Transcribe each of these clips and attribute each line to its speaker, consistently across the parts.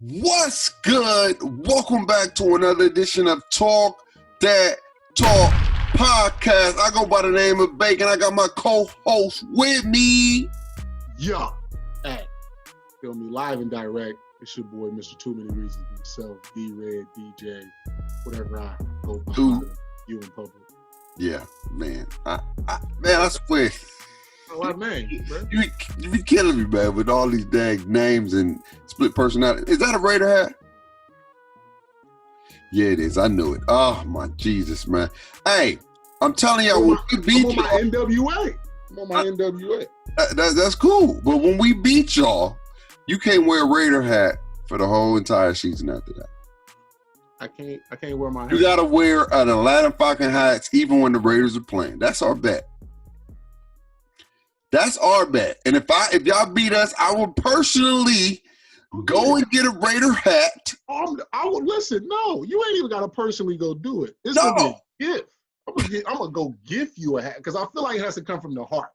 Speaker 1: What's good? Welcome back to another edition of Dat Talk Podcast. I go by the name of Bacon. I got my co-host with me.
Speaker 2: Yo, hey, feel me live and direct. It's your boy, Mr. Too Many Reasons himself, D-Red, DJ, whatever I go by you in public.
Speaker 1: Yeah, man. I swear.
Speaker 2: What name, bro?
Speaker 1: You be killing me, man, with all these dang names and split personality. Is that a Raider hat? Yeah, it is. I knew it. Oh, my Jesus, man. Hey, I'm telling y'all, when we beat y'all.
Speaker 2: I'm on my NWA.
Speaker 1: That's cool. But when we beat y'all, you can't wear a Raider hat for the whole entire season after that.
Speaker 2: I can't wear my hat.
Speaker 1: You got to wear an Atlanta Falcon hat even when the Raiders are playing. That's our bet. That's our bet. And if y'all beat us, I will personally go and get a Raider hat.
Speaker 2: I would listen. No, you ain't even got to personally go do it. It's gonna be a gift. I'm gonna go gift you a hat because I feel like it has to come from the heart.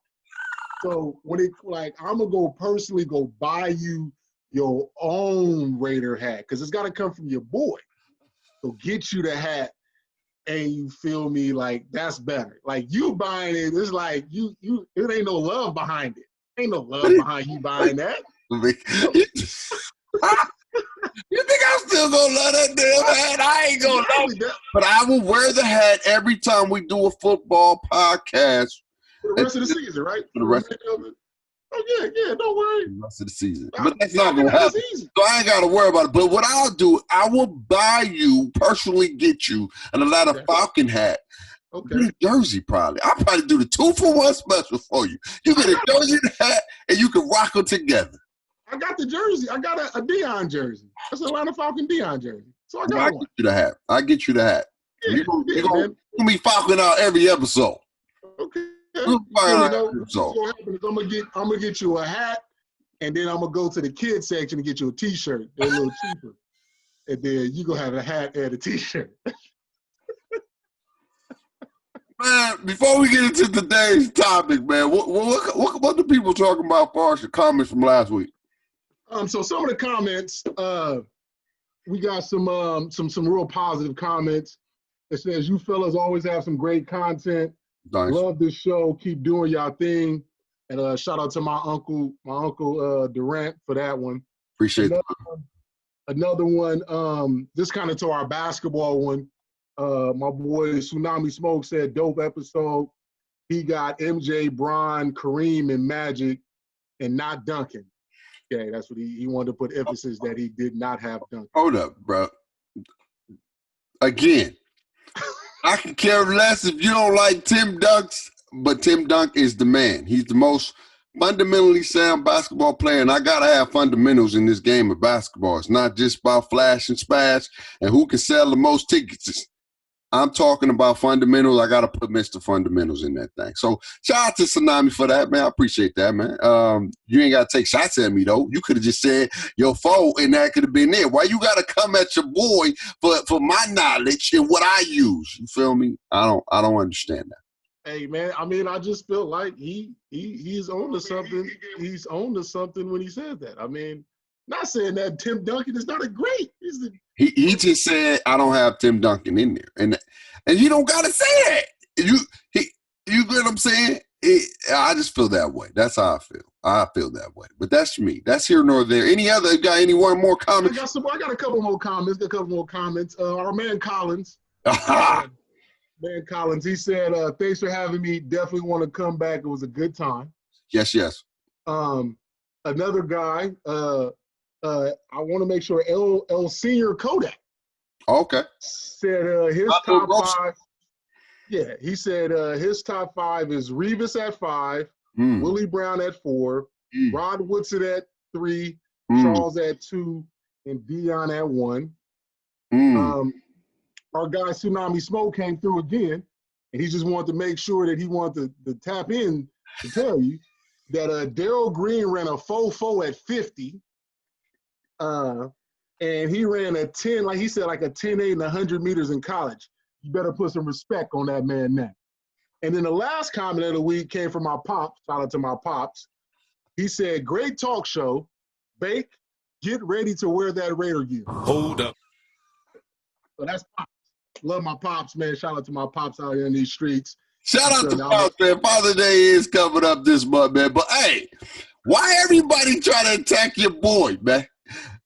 Speaker 2: So I'm gonna go personally go buy you your own Raider hat because it's got to come from your boy. So get you the hat. And you feel me, like that's better. Like you buying it, it's like you it ain't no love behind it. Ain't no love behind you buying that.
Speaker 1: You think I'm still gonna love that damn hat? I ain't gonna love it. But I will wear the hat every time we do a football podcast.
Speaker 2: For the rest of the season, right?
Speaker 1: For the rest of it.
Speaker 2: Oh, yeah, don't worry.
Speaker 1: The rest of the season. But that's not going to happen. So I ain't got to worry about it. But what I'll do, I will buy you, personally get you, an Atlanta Falcon hat. Okay. New jersey, probably. I'll probably do the 2-for-1 special for you. You get a jersey and a hat, and you can rock them together.
Speaker 2: I got the jersey. I got a Deion jersey. That's an Atlanta Falcon Deion jersey. So I got one.
Speaker 1: Get you the hat. I'll get you the hat.
Speaker 2: Yeah,
Speaker 1: you're going to be Falcon out every episode.
Speaker 2: Okay.
Speaker 1: I'm
Speaker 2: gonna get you a hat, and then I'm gonna go to the kids section and get you a T-shirt. They're a little cheaper, and then you gonna have a hat and a T-shirt.
Speaker 1: Man, before we get into today's topic, man, what do people talking about as far as the comments from last week?
Speaker 2: So some of the comments, we got some real positive comments. It says you fellas always have some great content.
Speaker 1: Nice.
Speaker 2: Love this show. Keep doing y'all thing. And shout out to my uncle Durant for that one.
Speaker 1: Appreciate that.
Speaker 2: Another one, this kind of to our basketball one. My boy Tsunami Smoke said, dope episode. He got MJ, Bron, Kareem, and Magic, and not Duncan. Okay, that's what he wanted to put emphasis that he did not have Duncan.
Speaker 1: Hold up, bro. Again. I can care less if you don't like Tim Dunks, but Tim Dunk is the man. He's the most fundamentally sound basketball player, and I got to have fundamentals in this game of basketball. It's not just about flash and splash and who can sell the most tickets. I'm talking about fundamentals. I got to put Mr. Fundamentals in that thing. So shout out to Tsunami for that, man. I appreciate that, man. You ain't got to take shots at me, though. You could have just said your fault, and that could have been it. Why you got to come at your boy for my knowledge and what I use? You feel me? I don't understand that.
Speaker 2: Hey, man, I mean, I just feel like he's on to something. He's on to something when he said that. I mean, not saying that Tim Duncan is not a great.
Speaker 1: He just said I don't have Tim Duncan in there, and you don't gotta say that. You get what I'm saying? I just feel that way. That's how I feel. I feel that way. But that's me. That's here nor there. Any other got any one more comments?
Speaker 2: I got a couple more comments. Our man Collins. Man Collins. He said, "Thanks for having me. Definitely want to come back. It was a good time."
Speaker 1: Yes.
Speaker 2: Another guy. I want to make sure El Senior Kodak.
Speaker 1: Okay.
Speaker 2: Said his top five. Yeah, he said his top five is Revis at 5, Willie Brown at 4, Rod Woodson at 3, Charles at 2, and Deion at 1. Our guy Tsunami Smoke came through again, and he just wanted to make sure that he wanted to tap in to tell you that Darryl Green ran a 4.4 at 50. And he ran a 10, like he said, like a 10.8 and 100 meters in college. You better put some respect on that man now. And then the last comment of the week came from my pops. Shout out to my pops. He said, great talk show. Bake, get ready to wear that Raider gear.
Speaker 3: Hold up.
Speaker 2: So that's Pops. Love my Pops, man. Shout out to my Pops out here in these streets.
Speaker 1: Shout out to Pops, man. Father's Day is coming up this month, man. But, hey, why everybody try to attack your boy, man?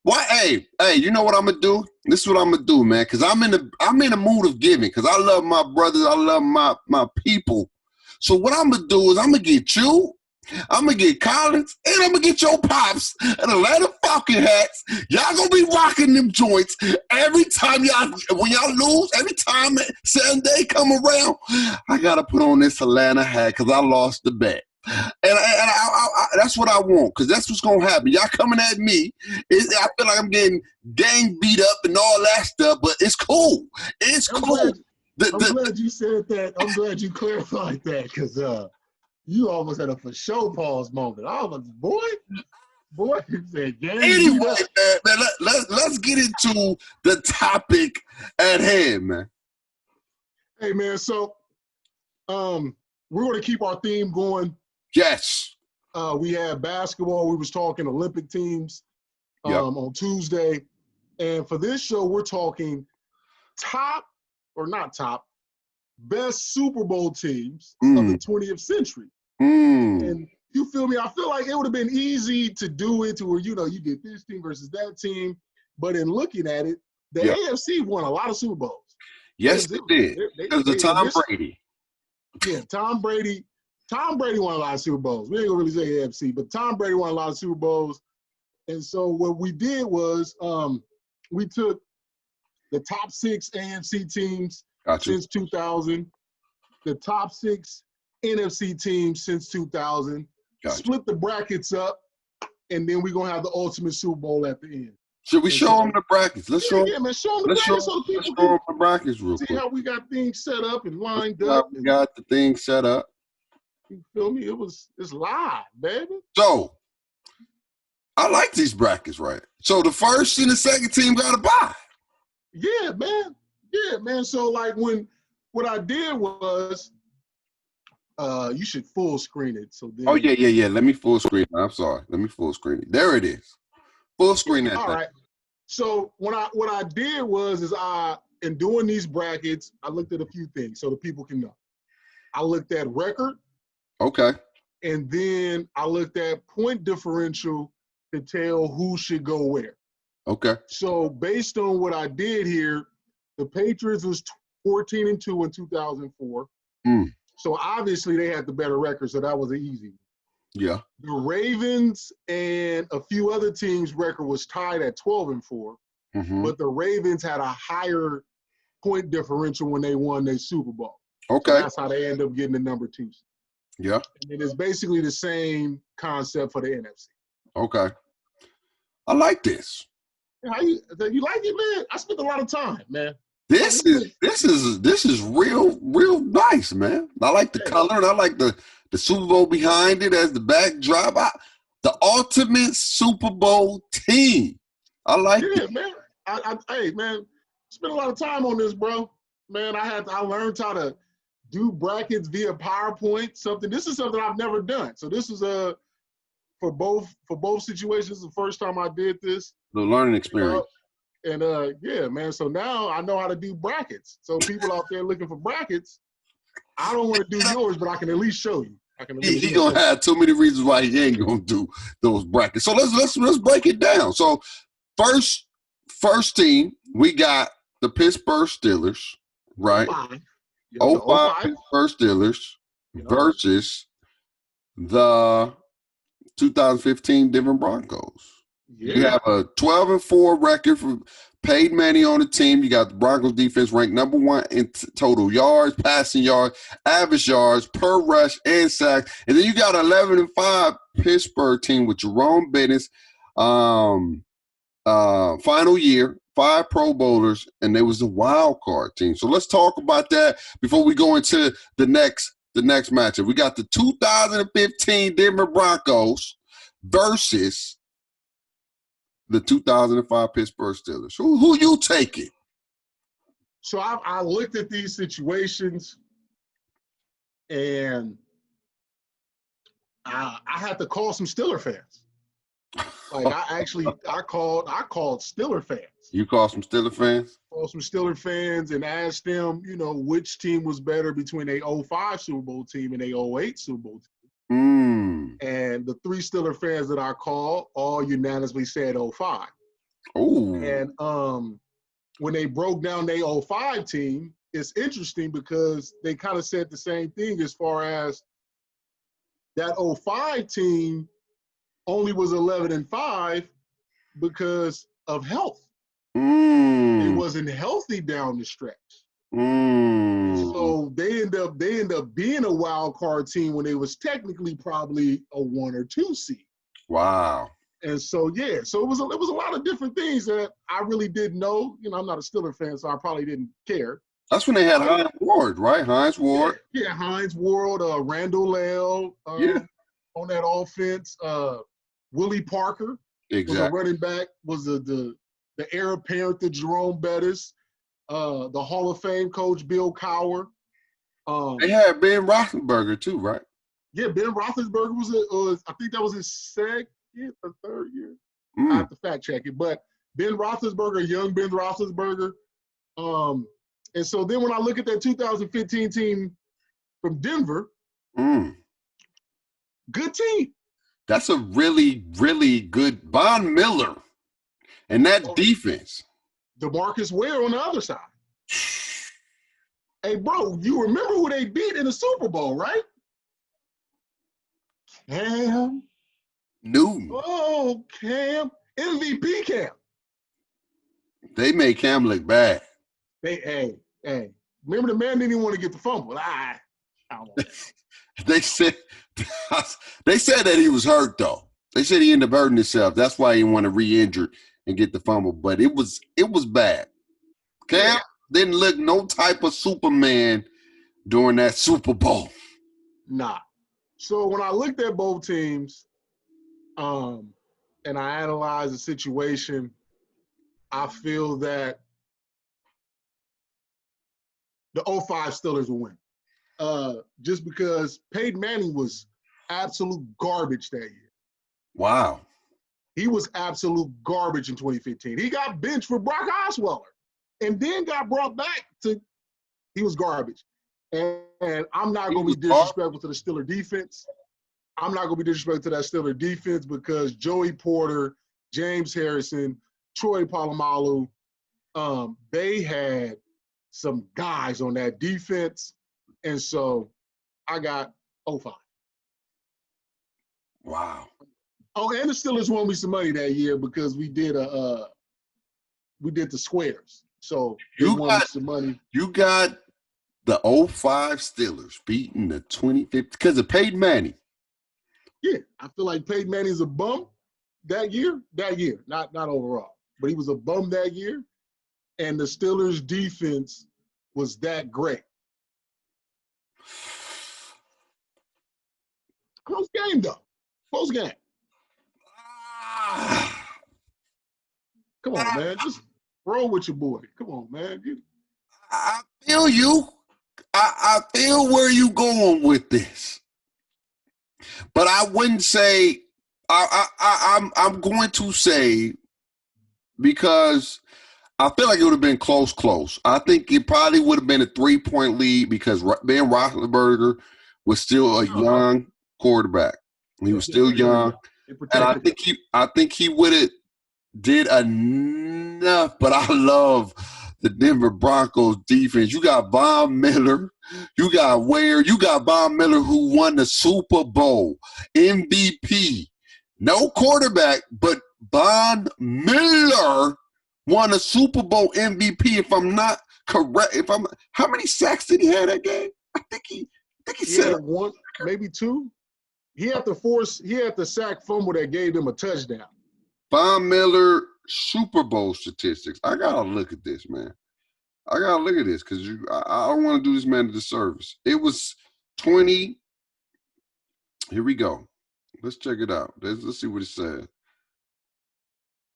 Speaker 1: Why? Hey, you know what I'm going to do? This is what I'm going to do, man, because I'm in a mood of giving because I love my brothers. I love my people. So what I'm going to do is I'm going to get you, I'm going to get Collins, and I'm going to get your Pops and Atlanta Falcon hats. Y'all going to be rocking them joints every time when y'all lose, every time Sunday come around, I got to put on this Atlanta hat because I lost the bet. And I that's what I want because that's what's going to happen. Y'all coming at me. I feel like I'm getting gang beat up and all that stuff, but it's cool. It's cool.
Speaker 2: I'm glad you said that. I'm glad you clarified that because you almost had a for show pause moment. I was like, boy, you said gang.
Speaker 1: Anyway, man, let's get into the topic at hand, man.
Speaker 2: Hey, man, so we're going to keep our theme going.
Speaker 1: Yes.
Speaker 2: We had basketball. We was talking Olympic teams on Tuesday. And for this show, we're talking best Super Bowl teams of the 20th century. And you feel me? I feel like it would have been easy to do it to where, you get this team versus that team. But in looking at it, the AFC won a lot of Super Bowls.
Speaker 1: Yes, they did. Because of Tom Brady.
Speaker 2: Yeah, Tom Brady won a lot of Super Bowls. We ain't gonna really say AFC, but Tom Brady won a lot of Super Bowls. And so what we did was we took the top 6 AFC teams since 2000, the top 6 NFC teams since 2000, split the brackets up, and then we're going to have the ultimate Super Bowl at the end.
Speaker 1: Should we show them the brackets? Let's show them.
Speaker 2: Man, show them the brackets so people
Speaker 1: can the brackets real quick.
Speaker 2: See how we got things set up and lined up.
Speaker 1: We got the things set up.
Speaker 2: You feel me? It's live, baby.
Speaker 1: So, I like these brackets, right? So, the first and the second team got to bye.
Speaker 2: Yeah, man. Yeah, man. So, like, what I did was, you should full screen it. So then,
Speaker 1: yeah. Let me full screen it. I'm sorry. Let me full screen it. There it is. Full screen that.
Speaker 2: All right. So, what I did was, in doing these brackets, I looked at a few things so the people can know. I looked at record.
Speaker 1: Okay.
Speaker 2: And then I looked at point differential to tell who should go where.
Speaker 1: Okay.
Speaker 2: So based on what I did here, the Patriots was 14-2 in 2004. So obviously they had the better record, so that was an easy one.
Speaker 1: Yeah.
Speaker 2: The Ravens and a few other teams' record was tied at 12-4, but the Ravens had a higher point differential when they won their Super Bowl.
Speaker 1: Okay.
Speaker 2: So that's how they end up getting the number 2.
Speaker 1: Yeah.
Speaker 2: And it's basically the same concept for the NFC.
Speaker 1: Okay. I like this.
Speaker 2: How you like it, man? I spent a lot of time, man.
Speaker 1: This is real nice, man. I like the color and I like the Super Bowl behind it as the backdrop. The ultimate Super Bowl team. I like it.
Speaker 2: Man. Hey, man, spent a lot of time on this, bro. Man, I learned how to do brackets via PowerPoint. This is something I've never done. So this is for both situations, the first time I did this.
Speaker 1: The learning experience.
Speaker 2: Yeah, man. So now I know how to do brackets. So people out there looking for brackets, I don't want to do yours, but I can at least show you.
Speaker 1: He gonna have too many reasons why he ain't gonna do those brackets. So let's break it down. So first team, we got the Pittsburgh Steelers, right? 05 Pittsburgh Steelers versus the 2015 Denver Broncos. Yeah. You have a 12-4 record for paid money on the team. You got the Broncos defense ranked number 1 in total yards, passing yards, average yards, per rush, and sacks. And then you got 11-5 Pittsburgh team with Jerome Bettis, final year, 5 Pro Bowlers, and they was the wild card team. So let's talk about that before we go into the next matchup. We got the 2015 Denver Broncos versus the 2005 Pittsburgh Steelers. Who you taking?
Speaker 2: So I looked at these situations, and I had to call some Steeler fans. Like I called Steeler fans.
Speaker 1: You call some Steeler fans?
Speaker 2: Called some Steeler fans and asked them, which team was better between a 05 Super Bowl team and a 08 Super Bowl team. And the 3 Steeler fans that I called all unanimously said 05.
Speaker 1: Oh.
Speaker 2: And when they broke down their 05 team, it's interesting because they kind of said the same thing as far as that 05 team only was 11-5 because of health. It wasn't healthy down the stretch. So they end up being a wild card team when they was technically probably a 1 or 2 seed.
Speaker 1: Wow.
Speaker 2: And so so it was a lot of different things that I really didn't know. I'm not a Steeler fan, so I probably didn't care.
Speaker 1: That's when they had Hines Ward, right? Hines Ward.
Speaker 2: Yeah, Hines Ward, Randall Lell on that offense. Willie Parker was a running back, was the heir apparent to Jerome Bettis. The Hall of Fame coach Bill Cowher.
Speaker 1: They had Ben Roethlisberger too, right?
Speaker 2: Yeah, Ben Roethlisberger was I think that was his second or third year. I have to fact check it, but Ben Roethlisberger, young Ben Roethlisberger. And so then when I look at that 2015 team from Denver, good team.
Speaker 1: That's a really, really good Von Miller and that defense.
Speaker 2: DeMarcus Ware on the other side. Hey, bro, you remember who they beat in the Super Bowl, right? Cam
Speaker 1: Newton.
Speaker 2: Oh, Cam. MVP Cam.
Speaker 1: They made Cam look bad.
Speaker 2: Hey. Remember the man didn't even want to get the fumble. I don't know.
Speaker 1: They said that he was hurt, though. They said he ended up hurting himself. That's why he didn't want to re-injure and get the fumble. But it was bad. Cam didn't look no type of Superman during that Super Bowl.
Speaker 2: Nah. So when I looked at both teams, and I analyzed the situation, I feel that the 05 Steelers will win. Just because Peyton Manning was absolute garbage that year.
Speaker 1: Wow.
Speaker 2: He was absolute garbage in 2015. He got benched for Brock Osweiler and then got brought back to – he was garbage. And I'm not going to be disrespectful to the Steeler defense. I'm not going to be disrespectful to that Steeler defense because Joey Porter, James Harrison, Troy Polamalu, they had some guys on that defense. And so I got 05.
Speaker 1: Wow.
Speaker 2: Oh, and the Steelers won me some money that year because we did the squares. So
Speaker 1: you
Speaker 2: won
Speaker 1: got
Speaker 2: some money.
Speaker 1: You got the 05 Steelers beating the 2015 because of Peyton Manning.
Speaker 2: Yeah, I feel like Peyton Manning's a bum that year, not overall. But he was a bum that year, and the Steelers' defense was that great. Close game, though. Close game. Come on, man. Just roll with your boy. Come on, man.
Speaker 1: I feel you. I feel where you going with this. But I wouldn't say I'm going to say because I feel like it would have been close. I think it probably would have been a 3-point lead because Ben Roethlisberger was still a young quarterback. He was still young, and I think he would have did enough. But I love the Denver Broncos defense. You got Von Miller, you got Ware, you got Von Miller who won the Super Bowl MVP. No quarterback, but Von Miller won a Super Bowl MVP. If I'm not correct, how many sacks did he have that game? I think he said
Speaker 2: had one, maybe two. He had the sack fumble that gave him a touchdown.
Speaker 1: Von Miller Super Bowl statistics. I gotta look at this, man. I gotta look at this because I don't want to do this man a disservice. It was 20. Here we go. Let's check it out. Let's see what it said.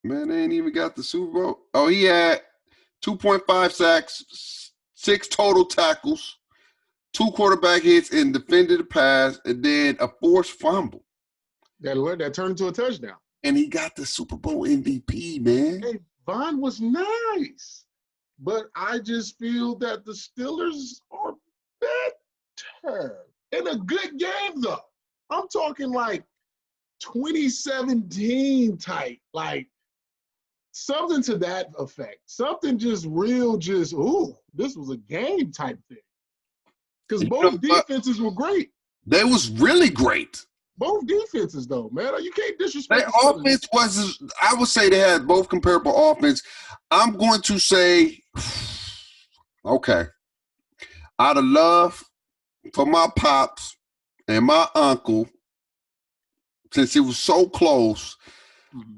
Speaker 1: Man, they ain't even got the Super Bowl. Oh, he had 2.5 sacks, 6 total tackles, 2 quarterback hits, and defended the pass, and then a forced fumble.
Speaker 2: That turned into a touchdown.
Speaker 1: And he got the Super Bowl MVP, man.
Speaker 2: Hey, Von was nice. But I just feel that the Steelers are better. In a good game, though. I'm talking like 2017 type. Like, something to that effect. Something just real, ooh, this was a game type thing. Because both defenses were great.
Speaker 1: They was really great.
Speaker 2: Both defenses, though, man. You can't disrespect.
Speaker 1: Their offense was, I would say they had both comparable offense. I'm going to say, okay, out of love for my pops and my uncle, since it was so close,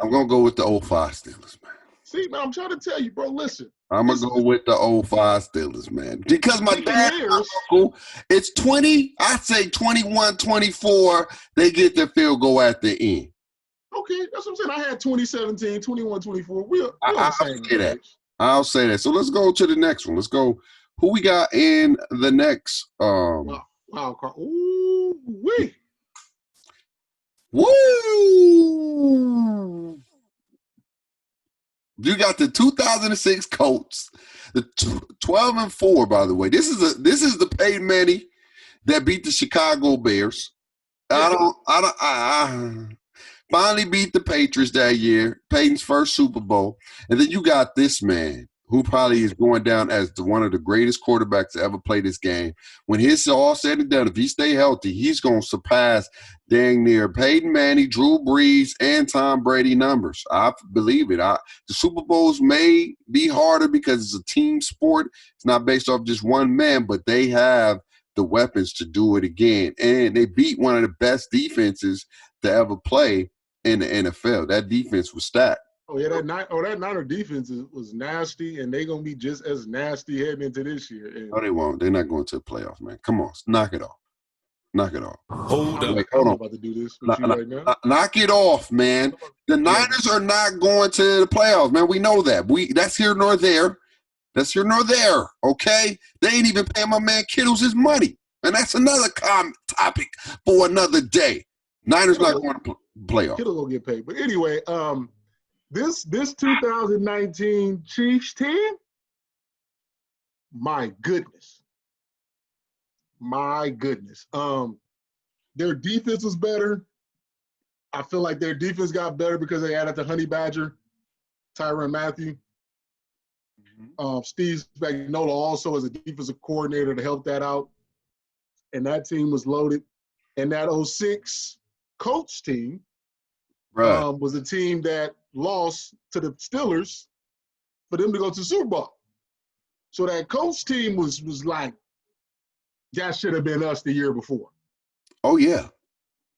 Speaker 1: I'm going to go with the 05 Steelers, man.
Speaker 2: See, man, I'm trying to tell you, bro, listen.
Speaker 1: I'm going to go with the 05 Steelers, man. Because my dad and my uncle, it's 20, I say 21-24, they get their field goal at the end.
Speaker 2: Okay, that's what I'm saying. I had 2017, 21-24.
Speaker 1: I'll say that. So let's go to the next one. Let's go. Who we got in the next?
Speaker 2: Wild card. Ooh, wee.
Speaker 1: Woo! You got the 2006 Colts, the 12-4. By the way, this is the Peyton Manning that beat the Chicago Bears. I finally beat the Patriots that year. Peyton's first Super Bowl, and then you got this man who probably is going down as one of the greatest quarterbacks to ever play this game. When his all said and done, if he stay healthy, he's going to surpass dang near Peyton Manning, Drew Brees, and Tom Brady numbers. I believe it. The Super Bowls may be harder because it's a team sport. It's not based off just one man, but they have the weapons to do it again. And they beat one of the best defenses to ever play in the NFL. That defense was stacked.
Speaker 2: Oh, yeah, that Niner defense was nasty, and they're going to be just as nasty heading into this year.
Speaker 1: No, they won't. They're not going to the playoffs, man. Come on. Knock it off. Knock it off.
Speaker 2: Hold up.
Speaker 1: Hold on.
Speaker 2: I'm about to do this with you right now.
Speaker 1: Knock it off, man. The Niners are not going to the playoffs, man. We know that. That's here nor there. That's here nor there, okay? They ain't even paying my man Kittles his money. And that's another topic for another day. Niners not going to playoffs.
Speaker 2: Kittles will get paid. But anyway, This 2019 Chiefs team, my goodness. Their defense was better. I feel like their defense got better because they added the Honey Badger, Tyrann Mathieu. Steve Spagnuolo also as a defensive coordinator to help that out. And that team was loaded. And that 06 Colts team was a team that lost to the Steelers for them to go to the Super Bowl. So that Colts team was like, that should have been us the year before.
Speaker 1: Oh yeah.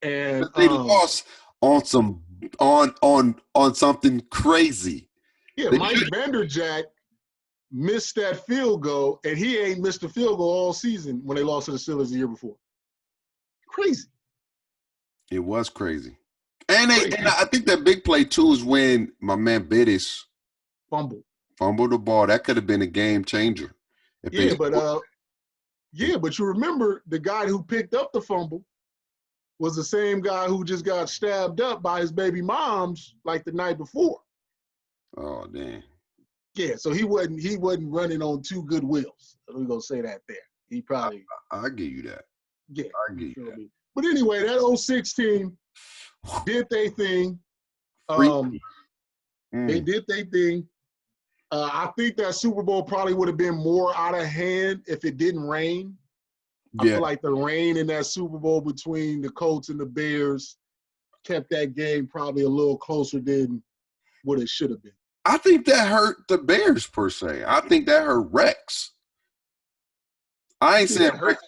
Speaker 2: And
Speaker 1: but they lost on something crazy.
Speaker 2: Yeah, Mike Vanderjagt missed that field goal, and he ain't missed a field goal all season when they lost to the Steelers the year before. Crazy.
Speaker 1: It was crazy. And I think that big play, too, is when my man Bittis fumbled the ball. That could have been a game changer.
Speaker 2: But you remember the guy who picked up the fumble was the same guy who just got stabbed up by his baby moms like the night before.
Speaker 1: Oh, dang.
Speaker 2: Yeah, so he wasn't running on two good wheels. We're going to say that there. He probably –
Speaker 1: I'll give you that.
Speaker 2: Yeah.
Speaker 1: I'll give you that.
Speaker 2: But anyway, that 06 team – did their thing. They did their thing. I think that Super Bowl probably would have been more out of hand if it didn't rain. I feel like the rain in that Super Bowl between the Colts and the Bears kept that game probably a little closer than what it should have been.
Speaker 1: I think that hurt the Bears per se. I think that hurt Rex. I ain't saying Rex.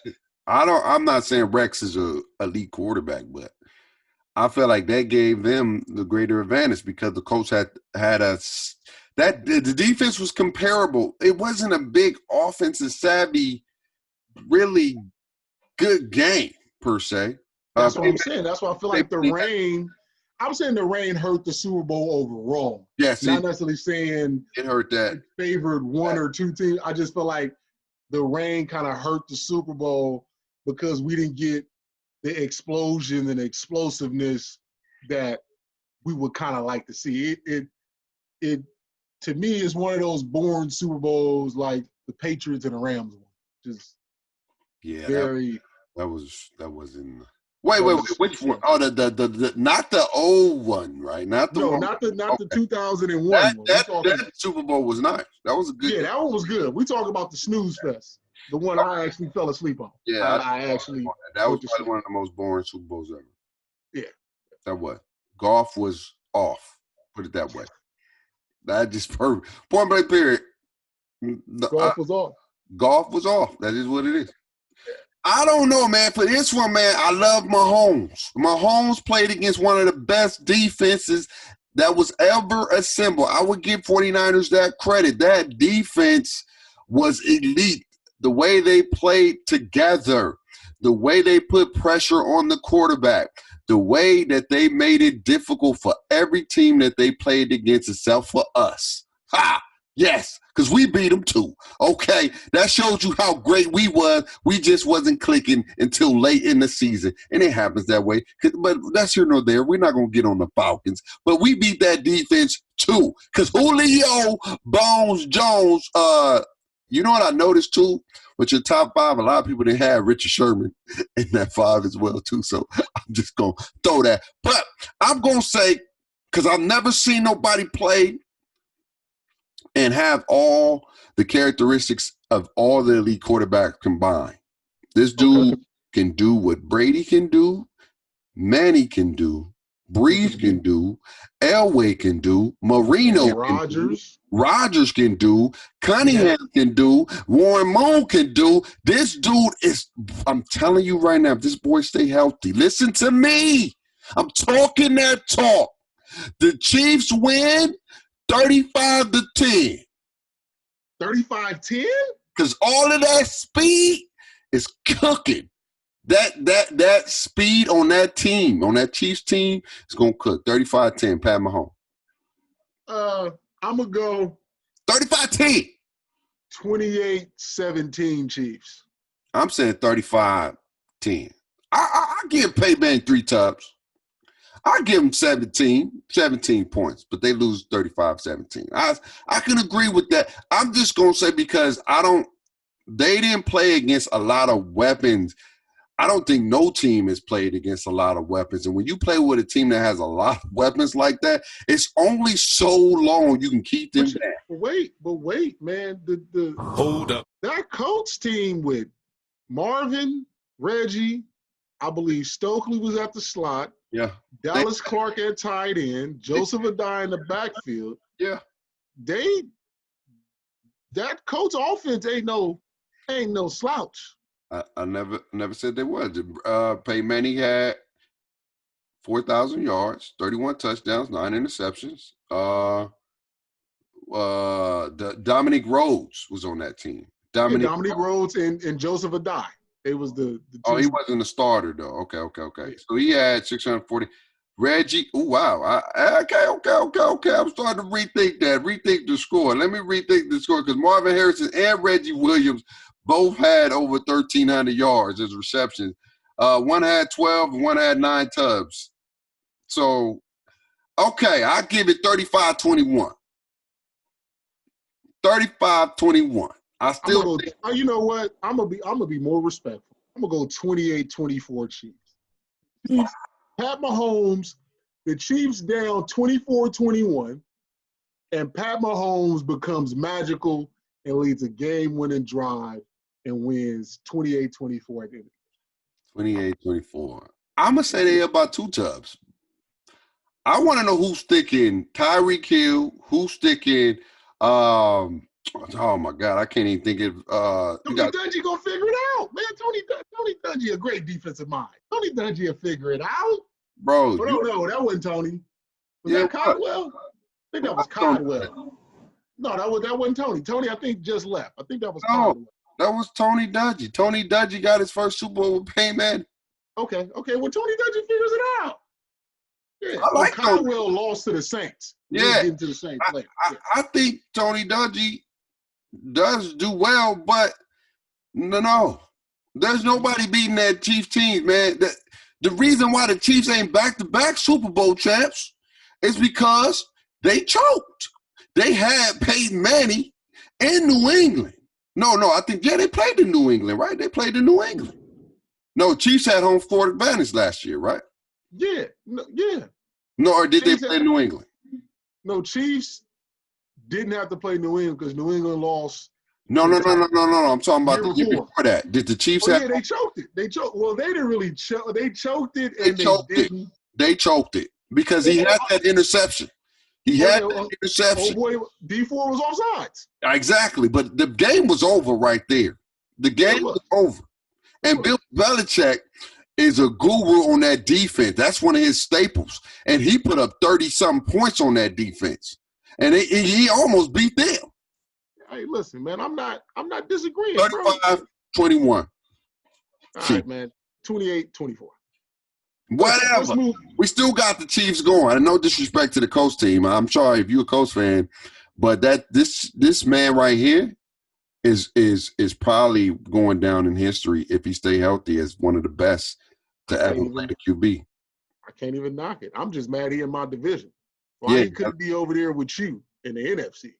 Speaker 1: I'm not saying Rex is a elite quarterback, but I feel like that gave them the greater advantage because the Colts had the defense was comparable. It wasn't a big offensive savvy, really good game per se.
Speaker 2: That's what I'm saying. That's why I feel like the rain. I'm saying the rain hurt the Super Bowl overall.
Speaker 1: Yes,
Speaker 2: not necessarily saying
Speaker 1: it hurt that
Speaker 2: it favored one or two teams. I just feel like the rain kind of hurt the Super Bowl because we didn't get the explosion and explosiveness that we would kind of like to see. It to me is one of those boring Super Bowls like the Patriots and the Rams one. Just very.
Speaker 1: That was in. Wait, which one? Oh, the not the old one, right? Not the one.
Speaker 2: Not the 2001 one.
Speaker 1: That Super Bowl was nice. That was a good.
Speaker 2: Yeah, that one was good. We talk about the snooze fest, the one I actually fell asleep on.
Speaker 1: Yeah,
Speaker 2: I actually.
Speaker 1: That was probably one of the most boring Super Bowls ever.
Speaker 2: Yeah,
Speaker 1: that was. Golf was off. Put it that way. That just perfect. Point blank period.
Speaker 2: Golf was off.
Speaker 1: Golf was off. That is what it is. I don't know, man. For this one, man, I love Mahomes. Mahomes played against one of the best defenses that was ever assembled. I would give 49ers that credit. That defense was elite. The way they played together, the way they put pressure on the quarterback, the way that they made it difficult for every team that they played against except for us. Ha! Yes, because we beat them too. Okay, that shows you how great we was. We just wasn't clicking until late in the season, and it happens that way. But that's here nor there. We're not going to get on the Falcons. But we beat that defense too because Julio Bones Jones, you know what I noticed too? With your top five, a lot of people didn't have Richard Sherman in that five as well too. So I'm just going to throw that. But I'm going to say, because I've never seen nobody play and have all the characteristics of all the elite quarterbacks combined. This dude can do what Brady can do, Manny can do, Breeze can do, Elway can do, Marino can do, Rodgers can do, Cunningham can do, Warren Moon can do. This dude is, I'm telling you right now, if this boy stay healthy, listen to me. I'm talking that talk. The Chiefs win 35-10.
Speaker 2: 35-10?
Speaker 1: Because all of that speed is cooking. That speed on that team, on that Chiefs team, is going to cook. 35-10, Pat Mahomes.
Speaker 2: I'm going to go
Speaker 1: 35-10.
Speaker 2: 28-17 Chiefs.
Speaker 1: I'm saying 35-10. I give Payman 3 tubs. I give them 17 points, but they lose 35-17. I can agree with that. I'm just going to say because they didn't play against a lot of weapons. I don't think no team has played against a lot of weapons. And when you play with a team that has a lot of weapons like that, it's only so long you can keep them down.
Speaker 2: But wait, man.
Speaker 3: Hold up.
Speaker 2: That Colts team with Marvin, Reggie, I believe Stokely was at the slot.
Speaker 1: Yeah.
Speaker 2: Dallas Clark at tight end, Joseph Adai in the backfield.
Speaker 1: Yeah.
Speaker 2: That Colts offense ain't no slouch.
Speaker 1: I never said they was. Peyton Manning had 4,000 yards, 31 touchdowns, 9 interceptions. Dominic Rhodes was on that team.
Speaker 2: Dominic Rhodes and Joseph Adai. It was the
Speaker 1: Oh, he wasn't a starter though. Okay. Yeah. So he had 640. Reggie, oh wow. Okay. I'm starting to rethink the score. Let me rethink the score because Marvin Harrison and Reggie Williams both had over 1,300 yards as receptions. One had 12, one had 9 tubs. So, okay, I give it 35-21. 35-21. I still think,
Speaker 2: you know what? I'm gonna be more respectful. I'm gonna go 28-24 Chiefs. Pat Mahomes, the Chiefs down 24-21, and Pat Mahomes becomes magical and leads a game-winning drive and wins 28-24 at the end.
Speaker 1: 28-24. I'm gonna say they about 2 tubs. I want to know who's sticking Tyreek Hill, who's sticking oh my God, I can't even think of
Speaker 2: Tony Dungy gonna figure it out, man. Tony Dungy a great defensive mind. Tony Dungy will figure it out.
Speaker 1: Bro.
Speaker 2: Oh, no, that wasn't Tony. Was that Caldwell? I think that was Caldwell. No, that wasn't Tony. Tony, I think, just left. I think that was Caldwell.
Speaker 1: That was Tony Dungy. Tony Dungy got his first Super Bowl with Payman.
Speaker 2: Okay. Well, Tony Dungy figures it out. Yeah,
Speaker 1: I like
Speaker 2: Caldwell lost to the Saints.
Speaker 1: Yeah.
Speaker 2: Into the Saints.
Speaker 1: I think Tony Dungy does do well, but no. There's nobody beating that Chiefs team, man. The reason why the Chiefs ain't back-to-back Super Bowl champs It's because they choked. They had Peyton Manning in New England. No, I think, they played in New England, right? They played in New England. No, Chiefs had home court advantage last year, right?
Speaker 2: Yeah.
Speaker 1: No, or did Chiefs they play New England?
Speaker 2: No, Chiefs didn't have to play New England because New England lost.
Speaker 1: No. I'm talking about the year before that. Did the Chiefs have?
Speaker 2: Yeah, they choked it. Well, they didn't really choke. They choked it, and
Speaker 1: They choked it because he had that interception. He had that interception.
Speaker 2: Oh boy, D4 was offsides.
Speaker 1: Exactly, but the game was over right there. The game was over. And Bill Belichick is a guru on that defense. That's one of his staples. And he put up 30-something points on that defense. And he almost beat them.
Speaker 2: Hey, listen, man, I'm not disagreeing.
Speaker 1: 35-21.
Speaker 2: All right, man. 28-24.
Speaker 1: Whatever. We still got the Chiefs going. And no disrespect to the Colts team. I'm sorry if you're a Colts fan, but this man right here is probably going down in history if he stay healthy as one of the best to ever play the QB.
Speaker 2: I can't even knock it. I'm just mad he in my division. Why he couldn't be over there with you in the NFC?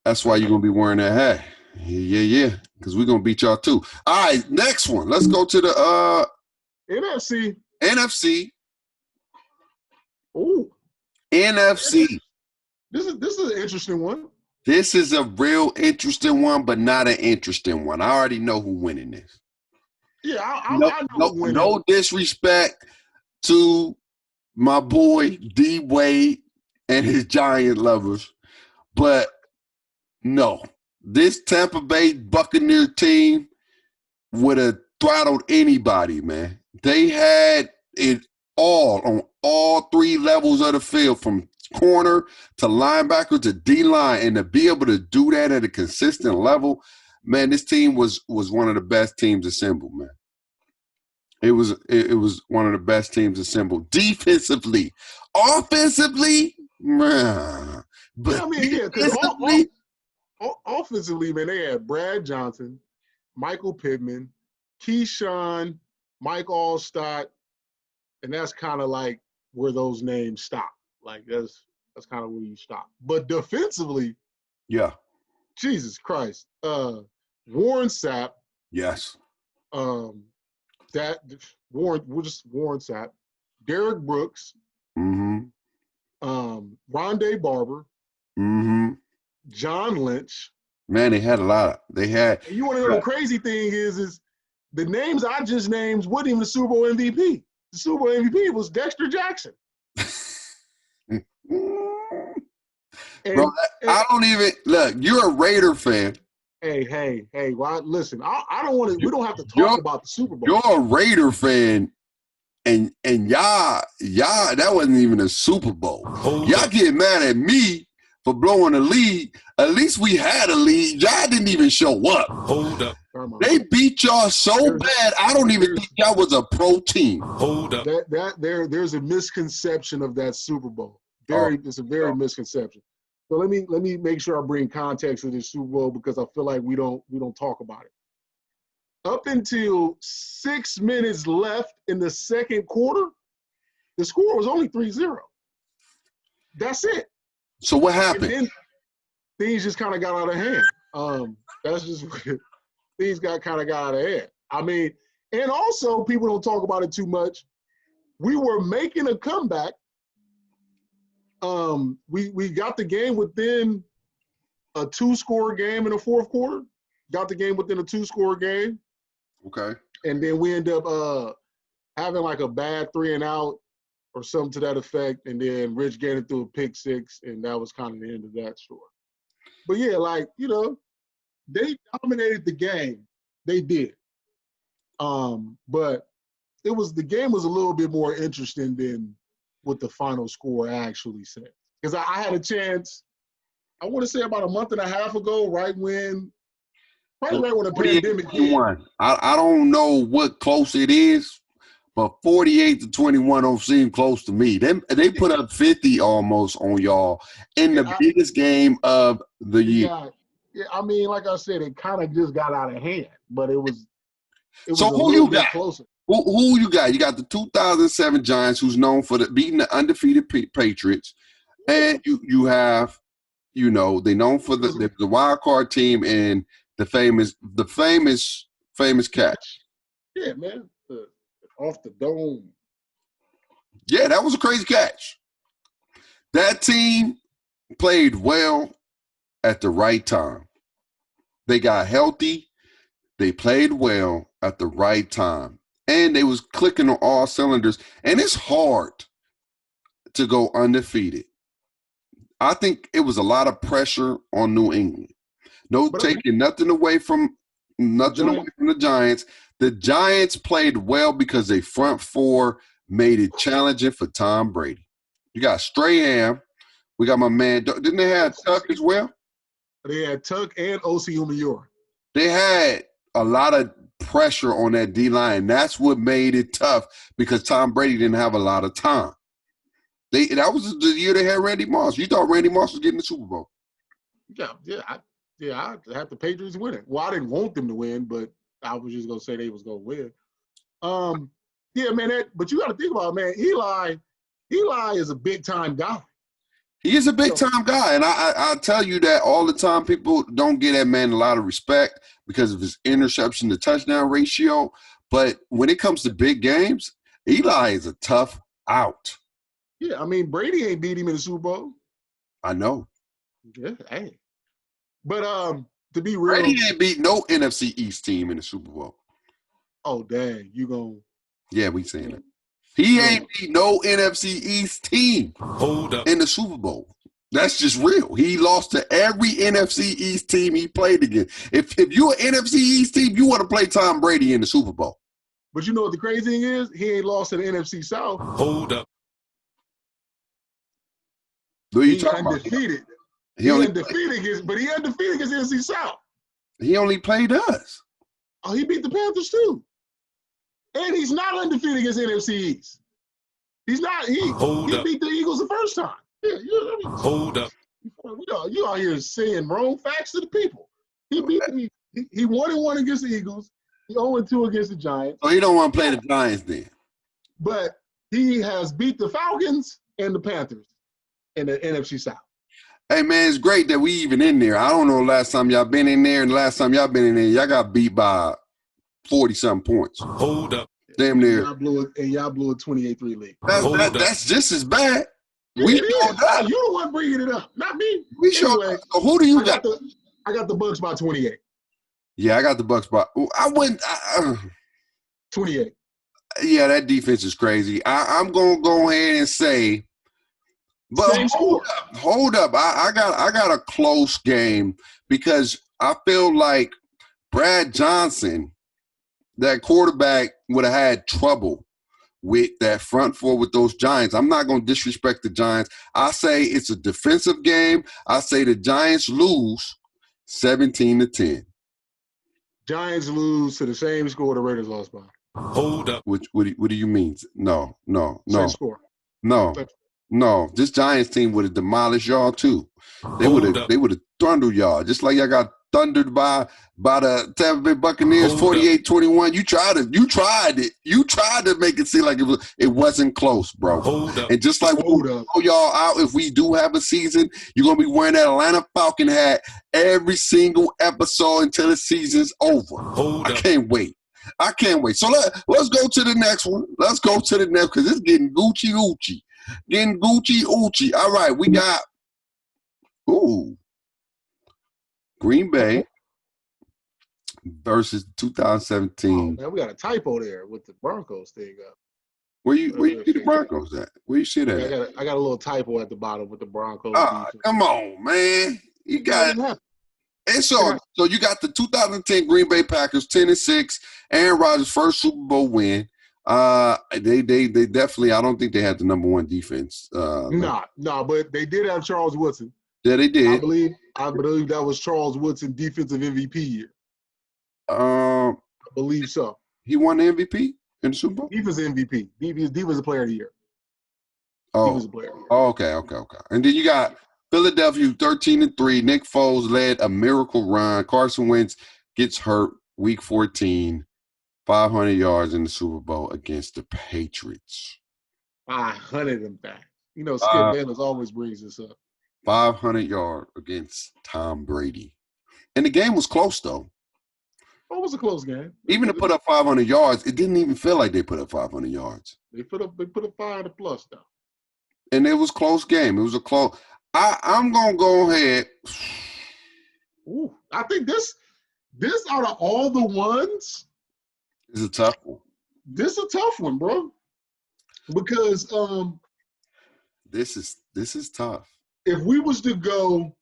Speaker 1: That's why you're going to be wearing that hat. Yeah, because we're going to beat y'all too. All right, next one. Let's go to the NFC.
Speaker 2: Ooh.
Speaker 1: NFC.
Speaker 2: This is an interesting one.
Speaker 1: This is a real interesting one, but not an interesting one. I already know who's winning this.
Speaker 2: Yeah, I know who winning.
Speaker 1: No disrespect to my boy D Wade and his Giant lovers, but no, this Tampa Bay Buccaneer team would have throttled anybody, man. They had it all on all three levels of the field, from corner to linebacker to D-line, and to be able to do that at a consistent level, man, this team was one of the best teams assembled, man. It was one of the best teams assembled defensively. Offensively, man. But
Speaker 2: defensively, offensively, man, they had Brad Johnson, Michael Pittman, Keyshawn, Mike Allstott, and that's kind of like where those names stop. Like that's kind of where you stop. But defensively,
Speaker 1: yeah,
Speaker 2: Jesus Christ, Warren Sapp,
Speaker 1: yes,
Speaker 2: Warren Sapp, Derek Brooks,
Speaker 1: Rondé
Speaker 2: Barber, John Lynch.
Speaker 1: Man, they had a lot. And
Speaker 2: you want to know the crazy thing is the names I just named wasn't even the Super Bowl MVP. The Super Bowl MVP was Dexter Jackson.
Speaker 1: Bro, I don't even look. You're a Raider fan.
Speaker 2: Hey! Well, listen, I don't want to. We don't have to talk about the Super Bowl.
Speaker 1: You're a Raider fan, and y'all, that wasn't even a Super Bowl. Y'all get mad at me for blowing a lead. At least we had a lead. Y'all didn't even show up.
Speaker 3: Hold up.
Speaker 1: They beat y'all so bad. I don't even think y'all was a pro team.
Speaker 3: Hold up.
Speaker 2: There's a misconception of that Super Bowl. It's a very misconception. So let me make sure I bring context to this Super Bowl, because I feel like we don't talk about it. Up until 6 minutes left in the second quarter, the score was only 3-0. That's it.
Speaker 1: So what happened?
Speaker 2: And then things just kind of got out of hand. That's just things got out of hand. I mean, and also people don't talk about it too much. We were making a comeback. We got the game within a 2-score game in the fourth quarter. Got the game within a 2-score game.
Speaker 1: Okay.
Speaker 2: And then we end up having like a bad 3-and-out or something to that effect. And then Rich Gannon threw a pick 6, and that was kind of the end of that story. But yeah, like, they dominated the game. They did. But the game was a little bit more interesting than what the final score actually said. Because I had a chance, I want to say about a month and a half ago, right when the pandemic hit.
Speaker 1: I don't know what close it is, but 48-21 don't seem close to me. They put up 50 almost on y'all in the biggest game of the year.
Speaker 2: Yeah, I mean, like I said, it kind of just got out of hand, but it was
Speaker 1: so who you got?
Speaker 2: Closer.
Speaker 1: Who you got? You got the 2007 Giants, who's known for beating the undefeated Patriots, and you have, they known for the wild card team and the famous catch.
Speaker 2: Yeah, man, off the dome.
Speaker 1: Yeah, that was a crazy catch. That team played well at the right time. They got healthy. They played well at the right time. And they was clicking on all cylinders. And it's hard to go undefeated. I think it was a lot of pressure on New England. Taking nothing away from the Giants. The Giants played well because their front four made it challenging for Tom Brady. You got Strahan. We got my man. Didn't they have Tuck as well?
Speaker 2: They had Tuck and O.C. Umeora.
Speaker 1: They had a lot of pressure on that D-line. That's what made it tough because Tom Brady didn't have a lot of time. That was the year they had Randy Moss. You thought Randy Moss was getting the Super Bowl.
Speaker 2: I had the Patriots winning. Well, I didn't want them to win, but I was just going to say they was going to win. Yeah, man, but you got to think about it, man. Eli is a big-time guy.
Speaker 1: He is a big-time guy, and I tell you that all the time. People don't give that man a lot of respect because of his interception to touchdown ratio. But when it comes to big games, Eli is a tough out.
Speaker 2: Yeah, I mean, Brady ain't beat him in the Super Bowl.
Speaker 1: I know.
Speaker 2: Yeah, hey. But to be real,
Speaker 1: Brady ain't beat no NFC East team in the Super Bowl.
Speaker 2: Oh, dang, you gon'?
Speaker 1: Yeah, we saying that. He ain't beat no NFC East team in the Super Bowl. That's just real. He lost to every NFC East team he played against. If you're an NFC East team, you want to play Tom Brady in the Super Bowl.
Speaker 2: But you know what the crazy thing is? He ain't lost to the NFC South.
Speaker 3: Hold up.
Speaker 2: He's undefeated. He undefeated against NFC South.
Speaker 1: He only played us.
Speaker 2: Oh, he beat the Panthers too. And he's not undefeated against NFC East. He's not. He beat the Eagles the first time. Yeah,
Speaker 3: Hold up.
Speaker 2: You out here saying wrong facts to the people. He he 1-1 against the Eagles. He 0-2 against the Giants.
Speaker 1: So he don't want to play the Giants then.
Speaker 2: But he has beat the Falcons and the Panthers in the NFC South.
Speaker 1: Hey, man, it's great that we even in there. I don't know the last time y'all been in there, and the last time y'all been in there, y'all got beat by 40-something points.
Speaker 3: Hold up.
Speaker 1: Damn near.
Speaker 2: Y'all blew a 28-3 lead.
Speaker 1: That's just as bad.
Speaker 2: Yeah, you the one bringing it up, not me.
Speaker 1: Anyway, so who do you got?
Speaker 2: I got the Bucs by 28.
Speaker 1: Yeah, I got the Bucs by. I went
Speaker 2: 28.
Speaker 1: Yeah, that defense is crazy. I'm gonna go ahead and say, but hold up. I got a close game because I feel like Brad Johnson, that quarterback, would have had trouble with that front four with those Giants. I'm not going to disrespect the Giants. I say it's a defensive game. I say the Giants lose 17-10.
Speaker 2: Giants lose to the same score the Raiders lost by.
Speaker 3: Hold up.
Speaker 1: What do you mean? No.
Speaker 2: Same score.
Speaker 1: No. This Giants team would have demolished y'all too. They would have thundered y'all, just like y'all got thundered by the Tampa Bay Buccaneers 48-21. You tried it. You tried to make it seem like it wasn't close, bro. And just like we'll throw y'all out if we do have a season, you're gonna be wearing that Atlanta Falcon hat every single episode until the season's over. I can't wait. So let's go to the next one. Let's go to the next because it's getting Gucci. All right, we got Green Bay versus 2017.
Speaker 2: Oh, man, we got a typo there with the Broncos thing up.
Speaker 1: Where you see the Broncos at? Where you see that at?
Speaker 2: I got a little typo at the bottom with the Broncos.
Speaker 1: Come on, man. You got it. And so you got the 2010 Green Bay Packers 10-6, Aaron Rodgers' first Super Bowl win. They definitely, I don't think they had the number one defense.
Speaker 2: No, but they did have Charles Woodson.
Speaker 1: Yeah, they did.
Speaker 2: I believe that was Charles Woodson defensive MVP year. I believe so.
Speaker 1: He won the MVP in the Super Bowl?
Speaker 2: Defensive MVP. Defensive player of the year.
Speaker 1: Oh.
Speaker 2: Defensive player of the year.
Speaker 1: Oh, okay. And then you got Philadelphia 13-3. Nick Foles led a miracle run. Carson Wentz gets hurt week 14. 500 yards in the Super Bowl against the Patriots.
Speaker 2: 500 them back. You know, Skip Bayless always brings this up.
Speaker 1: 500 yards against Tom Brady. And the game was close, though.
Speaker 2: Oh, it was a close game.
Speaker 1: Even to put up 500 yards, it didn't even feel like they put up 500 yards.
Speaker 2: They put up 500 plus, though.
Speaker 1: And it was a close game. It was a close. I'm going to go ahead.
Speaker 2: Ooh, I think this out of all the ones
Speaker 1: is a tough one.
Speaker 2: This is a tough one, bro. Because
Speaker 1: this is tough.
Speaker 2: If we was to go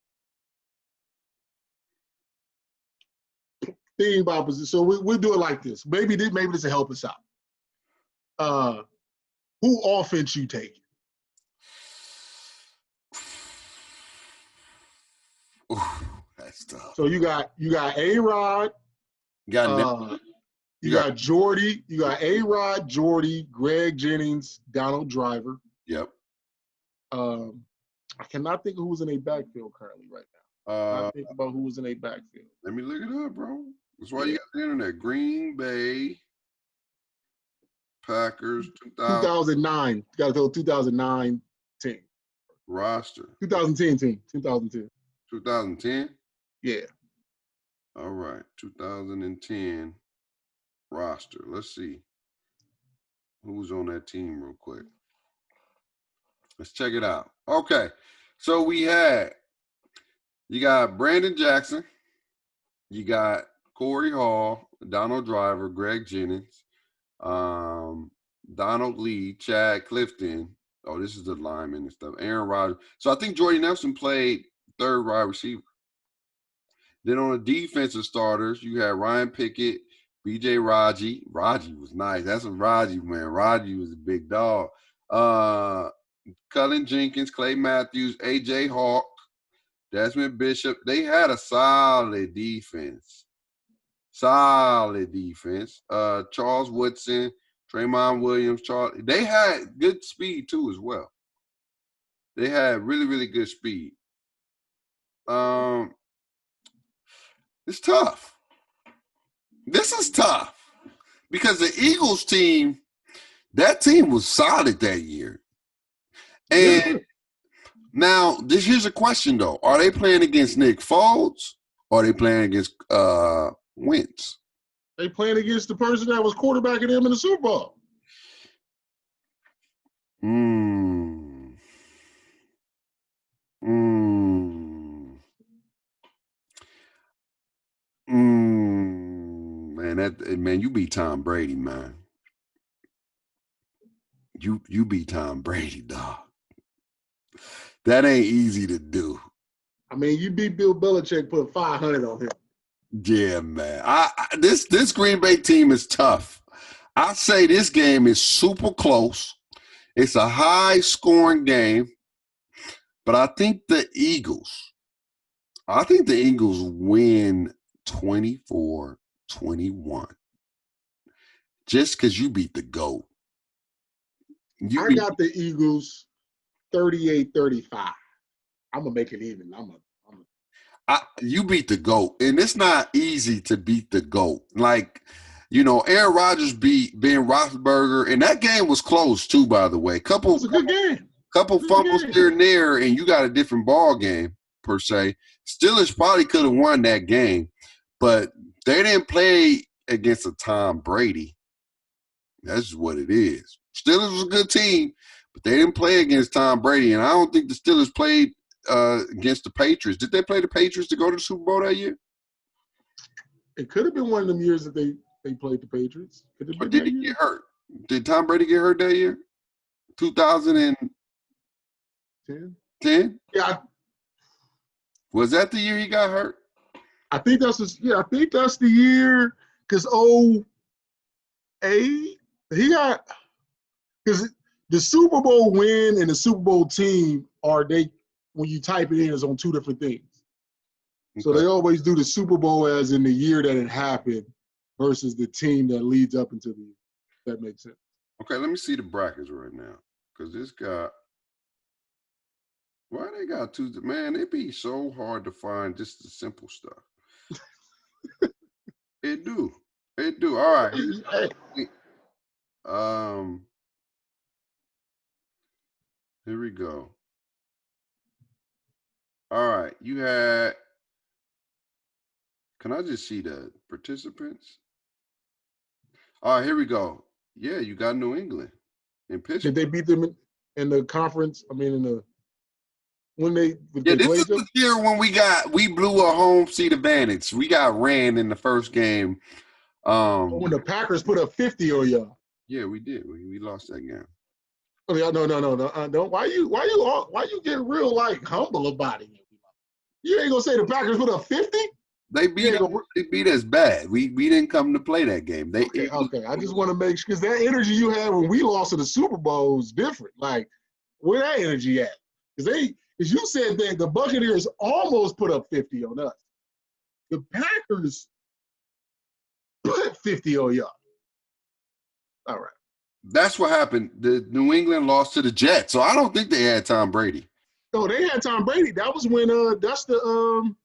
Speaker 2: theme by position, so we'll do it like this. Maybe this will help us out. Who offense you taking?
Speaker 1: Ooh, that's tough.
Speaker 2: So you got A-Rod. You got Jordy. You got A-Rod, Jordy, Greg Jennings, Donald Driver.
Speaker 1: Yep.
Speaker 2: I cannot think of who's in a backfield currently right now. I think about who was in a backfield.
Speaker 1: Let me look it up, bro. That's why you got the internet. Green Bay Packers
Speaker 2: 2009. You got to tell 2009 team.
Speaker 1: Roster.
Speaker 2: 2010 team. 2010.
Speaker 1: 2010?
Speaker 2: Yeah.
Speaker 1: All right. 2010 roster. Let's see. Who's on that team real quick. Let's check it out. Okay. So you got Brandon Jackson. You got Corey Hall, Donald Driver, Greg Jennings, Donald Lee, Chad Clifton. Oh, this is the lineman and stuff. Aaron Rodgers. So I think Jordy Nelson played third wide receiver. Then on the defensive starters, you had Ryan Pickett, B.J. Raji. Raji was nice. That's a Raji, man. Raji was a big dog. Cullen Jenkins, Clay Matthews, A.J. Hawk, Desmond Bishop. They had a solid defense. Charles Woodson, Tremont Williams, they had good speed too as well. They had really, really good speed. It's tough. This is tough because the Eagles team, that team was solid that year. And now, here's a question, though. Are they playing against Nick Foles or are they playing against Wentz?
Speaker 2: They playing against the person that was quarterbacking them in the Super Bowl.
Speaker 1: Man, you beat Tom Brady, man. You beat Tom Brady, dog. That ain't easy to do.
Speaker 2: I mean, you beat Bill Belichick, put 500 on him.
Speaker 1: Yeah, man. This Green Bay team is tough. I say this game is super close. It's a high-scoring game, but I think the Eagles win 24-21 just because you beat the GOAT.
Speaker 2: I got the Eagles 38-35. I'm going to make it even.
Speaker 1: You beat the GOAT, and it's not easy to beat the GOAT. Like, Aaron Rodgers beat Ben Roethlisberger, and that game was close too, by the way.
Speaker 2: It was a good game.
Speaker 1: Couple fumbles here and there, and you got a different ball game, per se. Steelers probably could have won that game, but they didn't play against a Tom Brady. That's what it is. Steelers was a good team, but they didn't play against Tom Brady, and I don't think the Steelers played against the Patriots. Did they play the Patriots to go to the Super Bowl that year?
Speaker 2: It could have been one of them years that they played the Patriots.
Speaker 1: Or did he get hurt? Did Tom Brady get hurt that year? 2010?
Speaker 2: Yeah.
Speaker 1: Was that the year he got hurt?
Speaker 2: I think that's the year because 08 he got because the Super Bowl win and the Super Bowl team when you type it in is on two different things. Okay. So they always do the Super Bowl as in the year that it happened versus the team that leads up into the year. If that makes sense.
Speaker 1: Okay, let me see the brackets right now because why they got two? Man, it be so hard to find just the simple stuff. It do. It do. All right.
Speaker 2: Hey.
Speaker 1: Here we go. All right. You had. Can I just see the participants? All right. Here we go. Yeah, you got New England in Pittsburgh.
Speaker 2: Did they beat them in the conference? I mean, when they
Speaker 1: this is the year when we blew a home seat advantage. We got ran in the first game.
Speaker 2: When the Packers put up 50 on y'all.
Speaker 1: Yeah, we did. We lost that game.
Speaker 2: Oh, yeah, no. Why you get real like humble about it? You ain't gonna say the Packers put up 50?
Speaker 1: They beat us bad. We didn't come to play that game.
Speaker 2: Okay. I just want to make sure, because that energy you had when we lost to the Super Bowl is different. Like, where that energy at? Because you said that the Buccaneers almost put up 50 on us. The Packers put 50 on y'all. All right.
Speaker 1: That's what happened. The New England lost to the Jets, so I don't think they had Tom Brady.
Speaker 2: No, they had Tom Brady. That was when that's the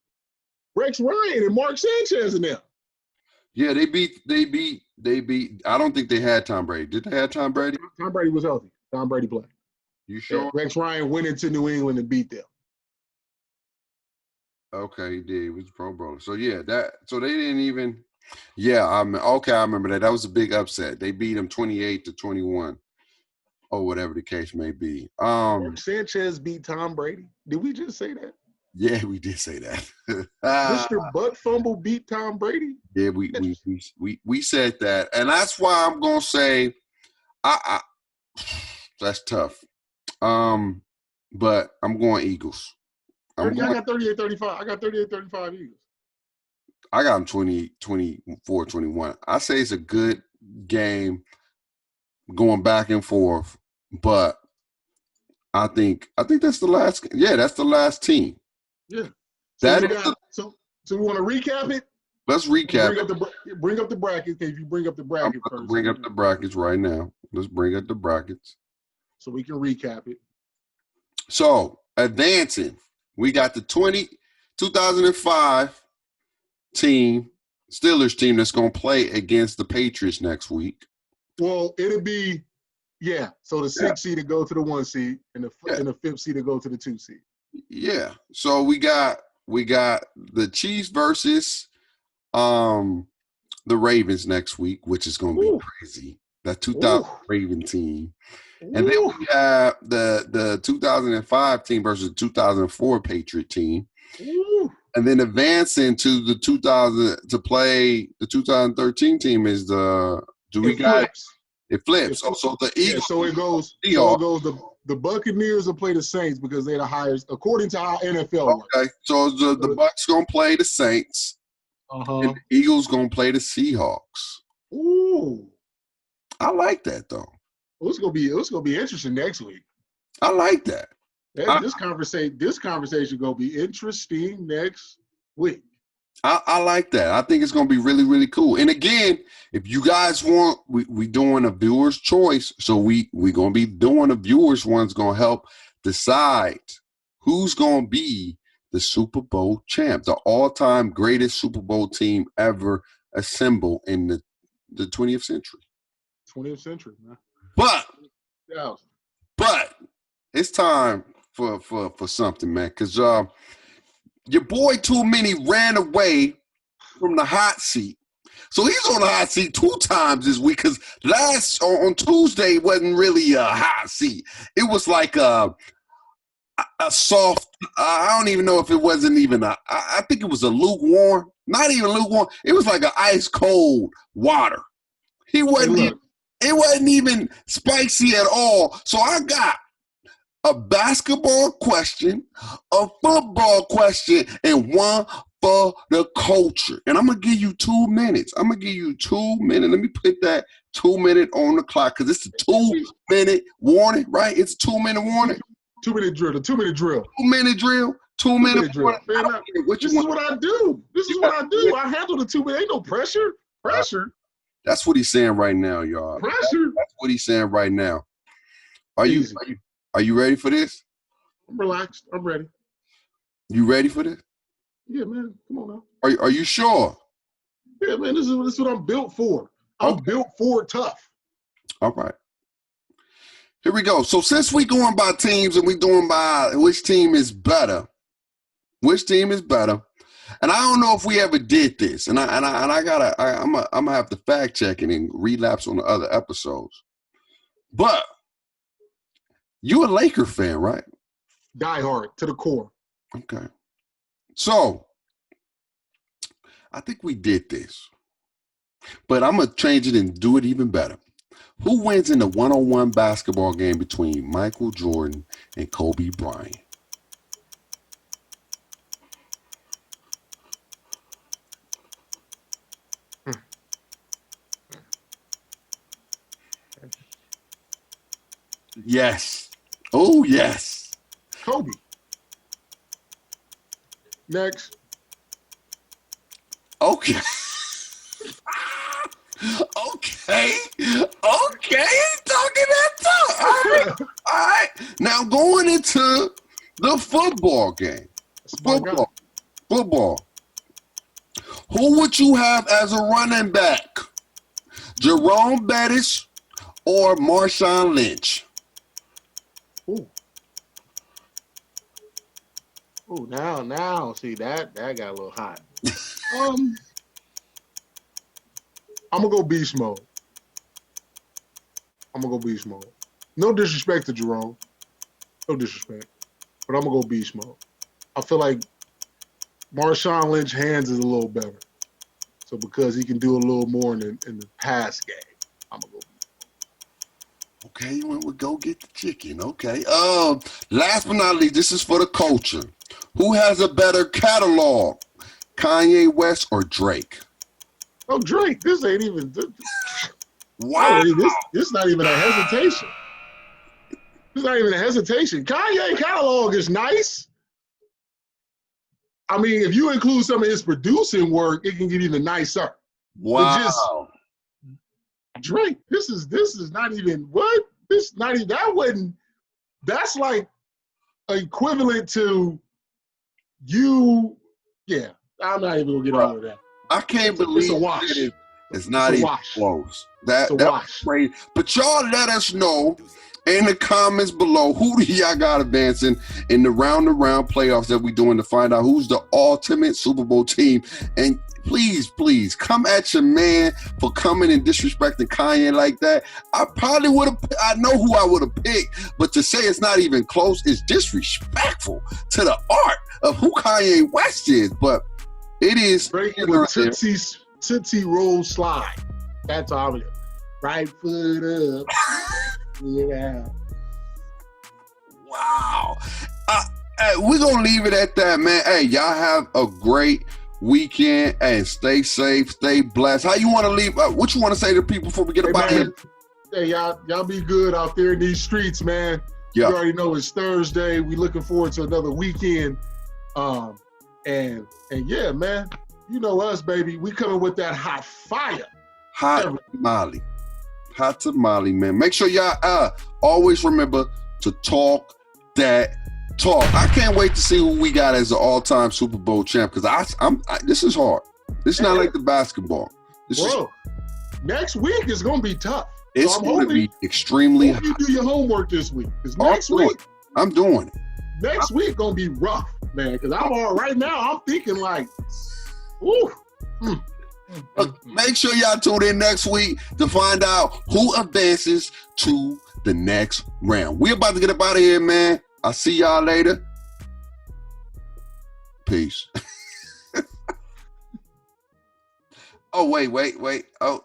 Speaker 2: Rex Ryan and Mark Sanchez and them.
Speaker 1: Yeah, they beat. I don't think they had Tom Brady. Did they have Tom Brady?
Speaker 2: Tom Brady was healthy. Tom Brady played.
Speaker 1: You sure?
Speaker 2: Yeah, Rex Ryan went into New England and beat them.
Speaker 1: Okay, he did. He was Pro Bowler. So yeah, so they didn't even. Yeah, I remember that. That was a big upset. They beat them 28-21, or whatever the case may be.
Speaker 2: Mark Sanchez beat Tom Brady. Did we just say that?
Speaker 1: Yeah, we did say that.
Speaker 2: Mr. Butt Fumble beat Tom Brady.
Speaker 1: Yeah, we said that, and that's why I'm gonna say, I that's tough. But I'm going Eagles.
Speaker 2: I got 38-35. I got 38-35 Eagles.
Speaker 1: I got them 24-21. I say it's a good game going back and forth, but I think that's the last. Yeah, that's the last team.
Speaker 2: Yeah.
Speaker 1: So
Speaker 2: we want to recap it?
Speaker 1: Let's recap.
Speaker 2: Bring up the bracket. If you bring up the bracket first.
Speaker 1: Bring up the brackets right now. Let's bring up the brackets.
Speaker 2: So we can recap it.
Speaker 1: So, advancing, we got the 2005 team, Steelers team that's going to play against the Patriots next week.
Speaker 2: Well, it'll be, yeah. So the 6th seed to go to the 1 seed and the 5th seed to go to the 2 seed.
Speaker 1: Yeah. So we got the Chiefs versus the Ravens next week, which is going to be crazy. That 2000 Raven team. And then we have the 2005 team versus the 2004 Patriot team.
Speaker 2: Ooh.
Speaker 1: And then advancing to the 2000 to play the 2013 team is it flips. So the Eagles.
Speaker 2: Yeah, so it goes. The Buccaneers will play the Saints because they're the highest, according to how NFL works.
Speaker 1: Okay, so the Bucs gonna play the Saints. And the Eagles gonna play the Seahawks.
Speaker 2: Ooh,
Speaker 1: I like that though.
Speaker 2: It's gonna be interesting next week.
Speaker 1: I like that.
Speaker 2: This conversation gonna be interesting next week.
Speaker 1: I like that. I think it's gonna be really, really cool. And again, if you guys want, we doing a viewer's choice, so we gonna be doing a viewer's one's gonna help decide who's gonna be the Super Bowl champ, the all-time greatest Super Bowl team ever assembled in the 20th century.
Speaker 2: 20th century, man.
Speaker 1: But it's time for something, man, because your boy Too Many ran away from the hot seat. So he's on the hot seat 2 times this week because on Tuesday it wasn't really a hot seat. It was like a soft, I don't even know if it wasn't even I think it was a lukewarm, not even lukewarm. It was like an ice cold water. It wasn't even spicy at all. So I got a basketball question, a football question, and one for the culture. And I'm going to give you 2 minutes. Let me put that 2 minute on the clock because it's a 2 minute warning, right? It's a 2 minute warning.
Speaker 2: 2 minute drill. The 2 minute drill.
Speaker 1: 2 minute drill. 2 minute drill.
Speaker 2: This is what I do. I handle the 2 minutes. Ain't no pressure.
Speaker 1: That's what he's saying right now, y'all.
Speaker 2: Pressure.
Speaker 1: That's what he's saying right now. Are you ready for this?
Speaker 2: I'm relaxed. I'm ready.
Speaker 1: You ready for this?
Speaker 2: Yeah, man. Come on now.
Speaker 1: Are you sure?
Speaker 2: Yeah, man, this is what I'm built for. I'm built for tough.
Speaker 1: All right. Here we go. So since we going by teams and we doing by which team is better, and I don't know if we ever did this, and I'm gonna have to fact check it and relapse on the other episodes. But you a Laker fan, right?
Speaker 2: Die hard to the core.
Speaker 1: Okay. So I think we did this, but I'm gonna change it and do it even better. Who wins in the one-on-one basketball game between Michael Jordan and Kobe Bryant? Yes. Oh, yes.
Speaker 2: Kobe. Next.
Speaker 1: Okay. Okay. Talking that talk. All right. Now going into the football game. Football. Who would you have as a running back? Jerome Bettis or Marshawn Lynch?
Speaker 2: Ooh, now, see that got a little hot. I'm gonna go beast mode. No disrespect to Jerome, but I'm gonna go beast mode. I feel like Marshawn Lynch's hands is a little better, so because he can do a little more in the pass game, I'm gonna go.
Speaker 1: Okay, you went with go get the chicken. Okay. Last but not least, this is for the culture. Who has a better catalog, Kanye West or Drake?
Speaker 2: Oh, Drake. This ain't even.
Speaker 1: Wow.
Speaker 2: This not even a hesitation. Kanye catalog is nice. I mean, if you include some of his producing work, it can get even nicer.
Speaker 1: Wow.
Speaker 2: But just Drake, this is not even what? This not even that wouldn't. That's like equivalent to you. Yeah, I'm not even gonna get over that.
Speaker 1: I can't believe
Speaker 2: it's a wash.
Speaker 1: It's not even close. That's crazy. But y'all let us know in the comments below who do y'all got advancing in the round-to-round playoffs that we doing to find out who's the ultimate Super Bowl team. And please come at your man for coming and disrespecting Kanye like that. I probably would have. I know who I would have picked, but to say it's not even close is disrespectful to the art of who Kanye West is. But it is.
Speaker 2: Tootsie roll slide. That's all it is. Right foot up. Yeah.
Speaker 1: Wow. We're going to leave it at that, man. Hey, y'all have a great weekend and stay safe, stay blessed. How you want to leave? What you want to say to people before we get up out of here?
Speaker 2: Hey, y'all be good out there in these streets, man.
Speaker 1: Yeah.
Speaker 2: You already know it's Thursday. We looking forward to another weekend. And yeah, man, you know us, baby. We coming with that hot fire.
Speaker 1: Hot tamale, man. Make sure y'all always remember to talk that talk. I can't wait to see who we got as an all-time Super Bowl champ because this is hard. This is not like the basketball.
Speaker 2: Next week is going to be tough.
Speaker 1: It's going to be extremely hot.
Speaker 2: You do your homework this week because next week
Speaker 1: I'm doing it.
Speaker 2: Next week going to be rough, man. Because right now I'm thinking like, ooh.
Speaker 1: Make sure y'all tune in next week to find out who advances to the next round. We're about to get up out of here, man. I'll see y'all later. Peace. Oh, wait. Oh.